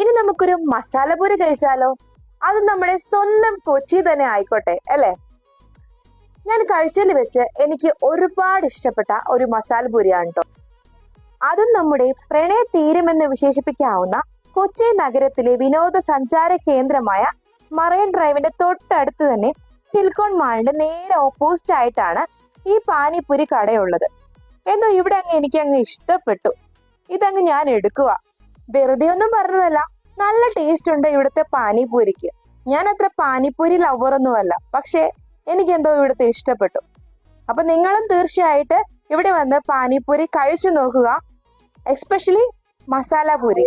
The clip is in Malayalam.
ഇനി നമുക്കൊരു മസാലപൂരി കഴിച്ചാലോ? അത് നമ്മുടെ സ്വന്തം കൊച്ചി തന്നെ ആയിക്കോട്ടെ അല്ലേ? ഞാൻ കഴിച്ചതിൽ വെച്ച് എനിക്ക് ഒരുപാട് ഇഷ്ടപ്പെട്ട ഒരു മസാലപൂരിയാണ് കേട്ടോ. അതും നമ്മുടെ പ്രണയ തീരമെന്ന് വിശേഷിപ്പിക്കാവുന്ന കൊച്ചി നഗരത്തിലെ വിനോദസഞ്ചാര കേന്ദ്രമായ മറൈൻ ഡ്രൈവിന്റെ തൊട്ടടുത്ത് തന്നെ സിലിക്കോൺ മാളിന്റെ നേരെ ഓപ്പോസിറ്റ് ആയിട്ടാണ് ഈ പാനിപ്പൂരി കടയുള്ളത്. എന്തോ ഇവിടെ എനിക്ക് അങ്ങ് ഇഷ്ടപ്പെട്ടു. ഇതങ്ങ് ഞാൻ എടുക്കുക. വെറുതെ ഒന്നും പറഞ്ഞതല്ല, നല്ല ടേസ്റ്റ് ഉണ്ട് ഇവിടുത്തെ പാനിപൂരിക്ക്. ഞാൻ അത്ര പാനിപ്പൂരി ലവറൊന്നുമല്ല, പക്ഷെ എനിക്കെന്തോ ഇവിടുത്തെ ഇഷ്ടപ്പെട്ടു. അപ്പൊ നിങ്ങളും തീർച്ചയായിട്ട് ഇവിടെ വന്ന് പാനിപ്പൂരി കഴിച്ചു നോക്കുക, എസ്പെഷ്യലി മസാല പൂരി.